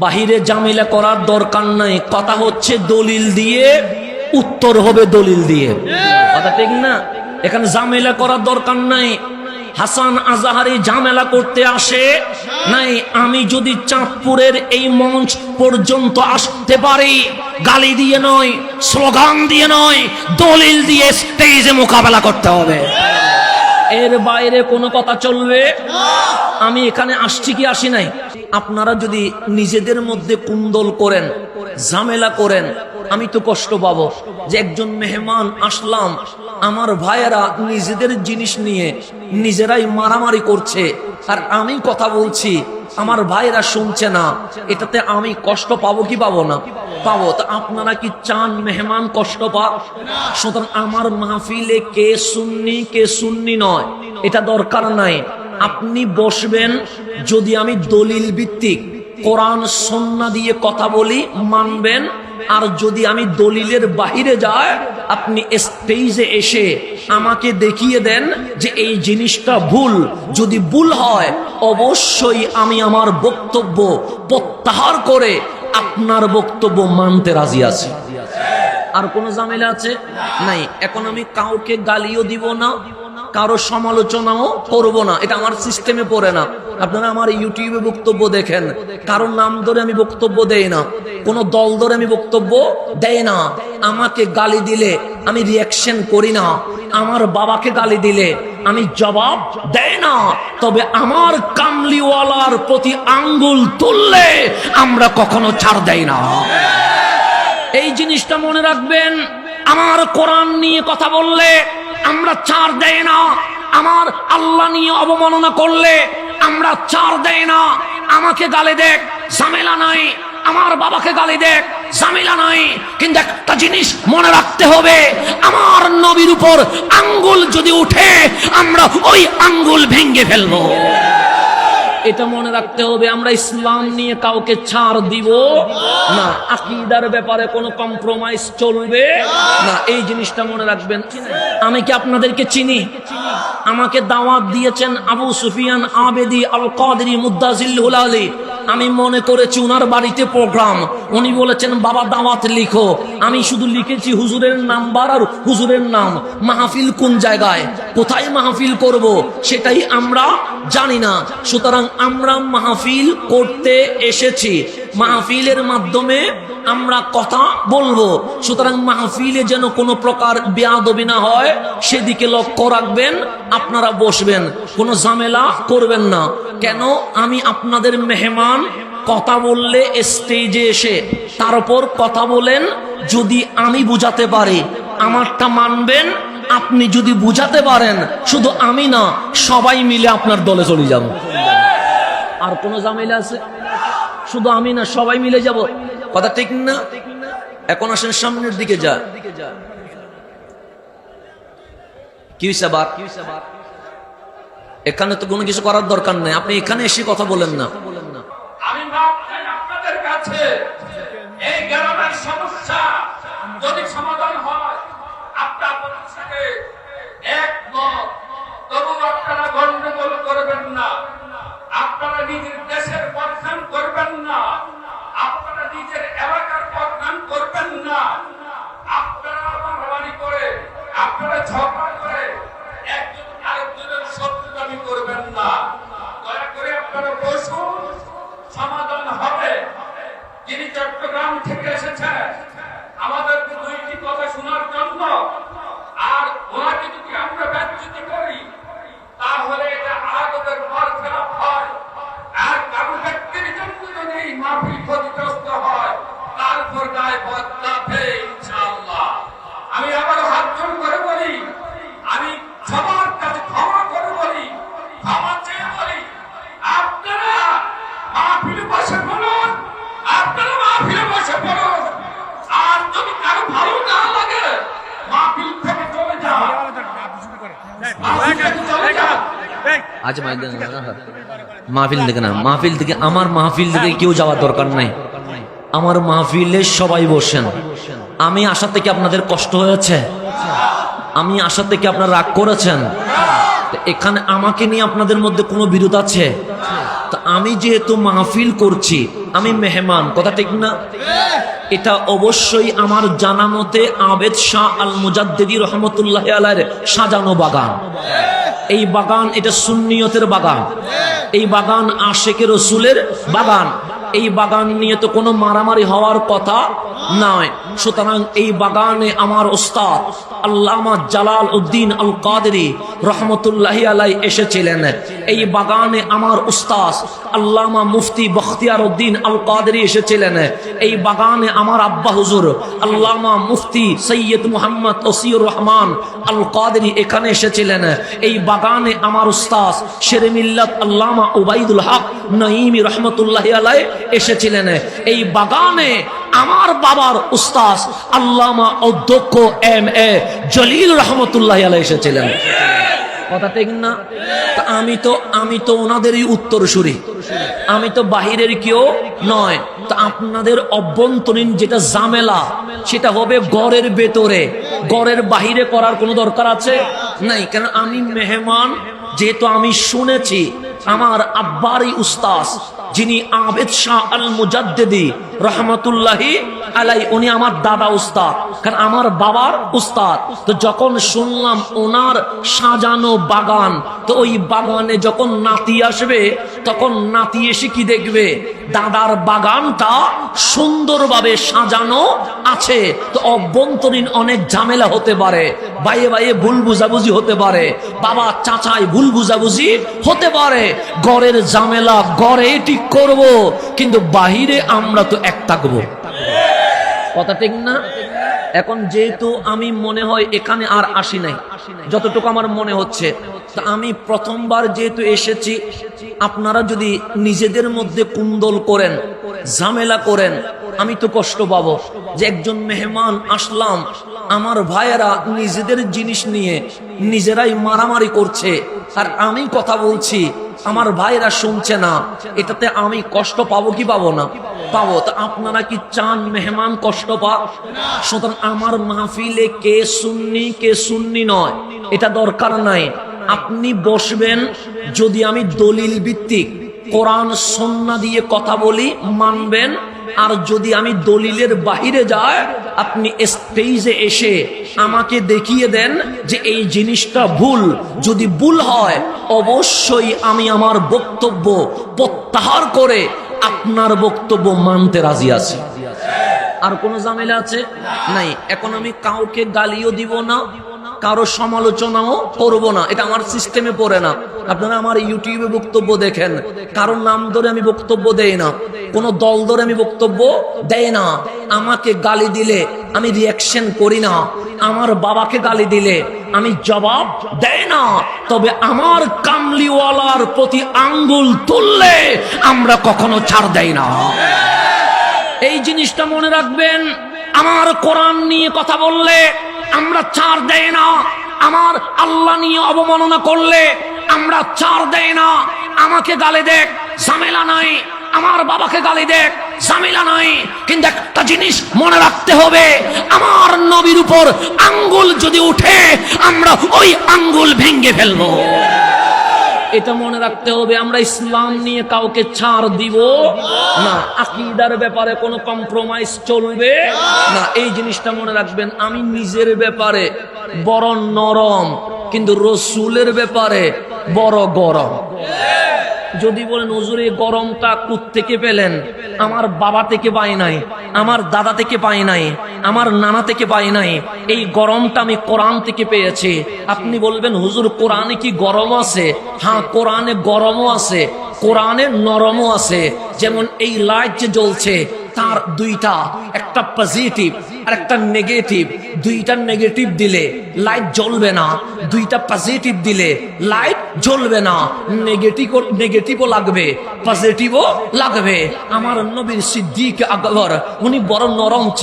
বাহিরে ঝামেলা করার দরকার নাই, কথা হচ্ছে দলিল দিয়ে উত্তর হবে, দলিল দিয়ে। কথা ঠিক না? এখানে ঝামেলা করার দরকার নাই। হাসান আজাহারি ঝামেলা করতে আসে নাই। আমি যদি চাঁদপুরের এই মঞ্চ পর্যন্ত আসতে পারি, গালি দিয়ে নয়, স্লোগান দিয়ে নয়, দলিল দিয়ে স্টেজে মোকাবেলা করতে হবে। এর বাইরে কোনো কথা চলবে? আমি এখানে আসছি কি আসি নাই? আপনারা যদি নিজেদের মধ্যে কুন্দল করেন, ঝামেলা করেন, আমি তো কষ্ট পাবো যে একজন মেহমান আসলাম, আমার ভাইয়েরা নিজেদের জিনিস নিয়ে নিজেরাই মারামারি করছে, আর আমি কথা বলছি, আমার ভাইরা শুনছে না। এটাতে আমি কষ্ট পাবো কি পাবো না? পাবো। তো আপনারা কি চান মেহমান কষ্ট পাক? সুতরাং আমার মাহফিলে কে সুন্নি নয় এটা দরকার নাই। আপনি বসবেন, যদি আমি দলিল ভিত্তিক কোরআন সুন্নাহ দিয়ে কথা বলি মানবেন, আর যদি আমি দলিলের বাহিরে যাই, আপনি স্টেজে এসে আমাকে দেখিয়ে দেন যে এই জিনিসটা ভুল। যদি ভুল হয় অবশ্যই আমি আমার বক্তব্য প্রত্যাহার করে আপনার বক্তব্য মানতে রাজি আছি। আর কোনো ঝামেলা আছে? নাই। এখন আমি কাউকে গালিও দিব না, কারো সমালোচনাও করব না, এটা আমার সিস্টেমে পড়ে না। আপনারা আমার ইউটিউবে বক্তব্য দেখেন, কারোর নাম ধরে আমি বক্তব্য দেই না, কোনো দল ধরে আমি বক্তব্য দেই না। আমাকে গালি দিলে আমি রিয়াকশন করি না, আমার বাবাকে গালি দিলে আমি জবাব দেই না। তবে আমার কামলিওয়ালার প্রতি আঙ্গুল তুললে আমরা কখনো ছাড় দেই না। এই জিনিসটা মনে রাখবেন। আমার কোরআন নিয়ে কথা বললে আমরা ছাড় দেই না, আমার আল্লাহ নিয়ে অবমাননা করলে আমরা ছাড় দেই না। আমাকে গালি দেখ, ঝামেলা নাই, আমার বাবাকে গালি দেখ, ঝামেলা নাই, কিন্তু একটা জিনিস মনে রাখতে হবে, আমার নবীর উপর আঙ্গুল যদি উঠে আমরা ওই আঙ্গুল ভেঙে ফেলবো। এটা মনে রাখতে হবে। আমরা ইসলাম নিয়ে কাউকে ছাড় দিব না, আকীদার ব্যাপারে কোনো কম্প্রোমাইজ চলবে না, এই জিনিসটা মনে রাখবেন। আমি কি আপনাদেরকে চিনি? আমাকে দাওয়াত দিয়েছেন আবু সুফিয়ান আবেদি আল কাদরি মুদ্দাজিল্লুল আলী। আমি মনে করেছি উনার বাড়িতে প্রোগ্রাম, উনি বলেছেন বাবা দাওয়াত লিখো। আমি শুধু লিখেছি হুজুরের নাম্বার আর হুজুরের নাম। মাহফিল কোন জায়গায়, কোথায় মাহফিল করব সেটাই আমরা জানি না। সুতরাং আমরা মাহফিল করতে এসেছি, মাহফিলের মাধ্যমে আমরা কথা বলবো। সুতরাং মাহফিলে যেন কোনো প্রকার বেয়াদবি না হয় সেদিকে লক্ষ্য রাখবেন। আপনারা বসবেন, কোনো ঝামেলা করবেন না। কেন? আমি আপনাদের মেহমান। কথা বললে স্টেজে এসে তার উপর কথা বলেন। যদি আমি বুঝাতে পারি আমারটা মানবেন, আপনি যদি বুঝাতে পারেন শুধু আমি না সবাই মিলে আপনার দলে চলে যাব। আর কোনো ঝামেলা আছে? শুধু আমি না সবাই মিলে যাব। কথা ঠিক না? এখন আসেন সামনের দিকে যা। কি হইছে বাপ? এখানে তো কোনো কিছু করার দরকার নেই, আপনি এখানে এসে কথা বলেন না। আমি ভাবছি আপনাদের কাছে এই গ্রামের সমস্যা যদি সমাধান হয়, আপনাদের সাথে একমত, তবু আপনারা গন্ডগোল করবেন না, আপনারা নিজের দেশের বদনাম করবেন না, আপনারা নিজের এলাকার বদনাম করবেন না, আপনারা মারামারি করে, আপনারা ঝগড়া করে একজন আরেকজনের শত্রুতামি করবেন না। দয়া করে আপনারা বসুন, সমাধান হবে। যিনি চট্টগ্রাম থেকে এসেছেন আমাদেরকে দুইটি কথা শোনার জন্য, আর ওনাকে যদি আমরা ব্যর্থ করি তাহলে এটা আদতের বরখেলাপ হয়। আর কারো ব্যক্তির জন্য যদি এই মাহফিল ক্ষতিগ্রস্ত হয় তারপর গায়ে বদলাবে ইনশাআল্লাহ। আমি আবার হাত জোড় করে বলি, আমি সবার কাছে ক্ষমা করে বলি, ক্ষমা চেয়ে বলি, আপনারা মাহফিলে বসে পড়ুন, আপনারা মাহফিলে বসে পড়ুন। আর যদি কারো ভালো না লাগে মাহফিল থেকে চলে যান, মাহফিল থেকে চলে যান। আজ মাহফিল থেকে না, মাহফিল থেকে, আমার মাহফিল থেকে কেউ যাওয়ার দরকার নাই। আমার মাহফিলে সবাই বসেন। আমি আসা থেকে আপনাদের কষ্ট হয়েছে? আমি আসা থেকে আপনারা রাগ করেছেন? এখানে আমাকে নিয়ে আপনাদের মধ্যে কোনো বিরোধ আছে? তা আমি যেহেতু মাহফিল করছি, আমি মেহমান, কথা ঠিক না? এটা অবশ্যই আমার জানা মতে আবেদ শাহ আল মুজাদ্দিদি রহমতুল্লাহ আলাইহির সাজানো বাগান। এই বাগান এটা সুন্নিয়তের বাগান, এই বাগান আশিকে রসুলের বাগান। এই বাগান নিয়ে তো কোনো মারামারি হওয়ার কথা নয়। সুতরাং এই বাগানে আমার উস্তাদ আল্লামা জালাল উদ্দিন আল কাদেরী রহমতুল্লাহি আলাই এসেছিলেন। এই বাগানে আমার উস্তাদ আল্লামা মুফতি বখতিয়ার উদ্দিন আল কাদেরী এসেছিলেন। এই বাগানে আমার আব্বা হুজুর আল্লামা মুফতি সৈয়দ মুহাম্মদ ওসিউর রহমান আল কাদেরী এখানে এসেছিলেন। এই বাগানে আমার উস্তাদ শেরে মিল্লাত আল্লামা উবাইদুল হক নঈমী রহমতুল্লাহি আলাই এসেছিলেন। এই বাগানে আমার বাবার উস্তাদ আল্লামা অধ্যক্ষ এম.এ. জলিল রহমতুল্লাহি আলাইহি এসেছিলেন। কথা ঠিক না? আমি তো ওনাদেরই উত্তরসূরি, আমি তো বাহিরের কেউ নয়। তো আপনাদের অভ্যন্তরীণ যেটা ঝামেলা সেটা হবে ঘরের ভেতরে, ঘরের বাহিরে করার কোনো দরকার আছে নাই। কেন আমি মেহমান, যেহেতু আমি শুনেছি আমার আব্বারই উস্তাদ যিনি আবেদ শাহ আল মুজাদ্দিদি রহমতুল্লাহি আলাই, উনি আমার দাদা উস্তাদ, কারণ আমার বাবার উস্তাদ। তো যখন শুনলাম ওনার সাজানো বাগান, তো ওই বাগানে যখন নাতি আসবে তখন নাতি এসে কি দেখবে, দাদার বাগানটা সুন্দরভাবে সাজানো আছে। তো অভ্যন্তরীণ অনেক ঝামেলা হতে পারে, বাইয়ে বাইয়ে ভুল বুঝাবুঝি হতে পারে, বাবা চাচাই ভুল বুঝাবুঝি হতে পারে। ঘরের ঝামেলা ঘরে ঠিক করব, কিন্তু বাহিরে আমরা তো এক থাকবো, কথা ঠিক না? এখন যেহেতু আমি মনে হয় এখানে আর আসি নাই, যতটুকু আমার মনে হচ্ছে, তা আমি প্রথমবার যেহেতু এসেছি, আপনারা যদি নিজেদের মধ্যে কুন্দল করেন, ঝামেলা করেন, আমি তো কষ্ট পাবো যে একজন মেহমান আসলাম, আমার ভাইয়েরা নিজেদের জিনিস নিয়ে নিজেরাই মারামারি করছে, আর আমি কথা বলছি, আমার ভাইরা শুনছে না, এটাতে আমি কষ্ট পাবো কি পাবো না? পাবো। তো আপনারা কি চান মেহমান কষ্ট পাক? সুতরাং আমার মাহফিলে কে সুন্নি নয় এটা দরকার নাই। আপনি বসবেন, যদি আমি দলিল ভিত্তিক কোরআন সুন্নাহ দিয়ে কথা বলি মানবেন, আর যদি আমি দলিলের বাহিরে যাই, আপনি স্টেজে এসে আমাকে দেখিয়ে দেন যে এই জিনিসটা ভুল। যদি ভুল হয় অবশ্যই আমি আমার বক্তব্য প্রত্যাহার করে আপনার বক্তব্য মানতে রাজি আছি। আর কোনো ঝামেলা আছে নাই। এখন আমি কাউকে গালিও দিব না, কারো সমালোচনাও করব না, এটা আমার সিস্টেমে পড়ে না। আপনারা আমার ইউটিউবে বক্তব্য দেখেন, কারোর নাম ধরে আমি বক্তব্য দেই না, কোনো দল ধরে আমি বক্তব্য দেই না। আমাকে গালি দিলে আমি রিয়াকশন করি না, আমার বাবাকে গালি দিলে আমি জবাব দেই না। তবে আমার কামলিওয়ালার প্রতি আঙ্গুল তুললে আমরা কখনো ছাড় দেই না। এই জিনিসটা মনে রাখবেন। আমার কোরআন নিয়ে কথা বললে আমরা ছাড় দেই না, আমার আল্লাহ নিয়ে অবমাননা করলে আমরা ছাড় দেই না। আমাকে গালি দেখ, ঝামেলা নাই, আমার বাবাকে গালি দেখ, ঝামেলা নাই, কিন্তু একটা জিনিস মনে রাখতে হবে, আমার নবীর উপর আঙ্গুল যদি উঠে আমরা ওই আঙ্গুল ভেঙে ফেলবো। এটা মনে রাখতে হবে। আমরা ইসলাম নিয়ে কাউকে ছাড় দিব না, আকীদার ব্যাপারে কোনো কম্প্রোমাইজ চলবে না, এই জিনিসটা মনে রাখবেন। আমি নিজের ব্যাপারে বড় নরম, কিন্তু রসুলের ব্যাপারে বড় গরম। যদি বলেন হুজুর এই গরমটা কোত্থেকে পেলেন, আমার বাবা থেকে পাই নাই, আমার দাদা থেকে পাই নাই, আমার নানা থেকে পাই নাই, এই গরমটা আমি কোরআন থেকে পেয়েছি। আপনি বলবেন হুজুর কোরআনে কি গরম আছে? হ্যাঁ, কোরআনে গরমও আছে, কোরআনে নরমও আছে। যেমন এই লাইট যে জ্বলছে তার দুইটা, একটা পজিটিভ আর একটা নেগেটিভ। দুইটা নেগেটিভ দিলে লাইট জ্বলবে না, দুইটা পজিটিভ দিলে লাইট জ্বলবে না। নেগেটিভও লাগবে, পজিটিভও লাগবে। আমার নবীর সিদ্দিক আকবর উনি বড় নরম ছিলেন।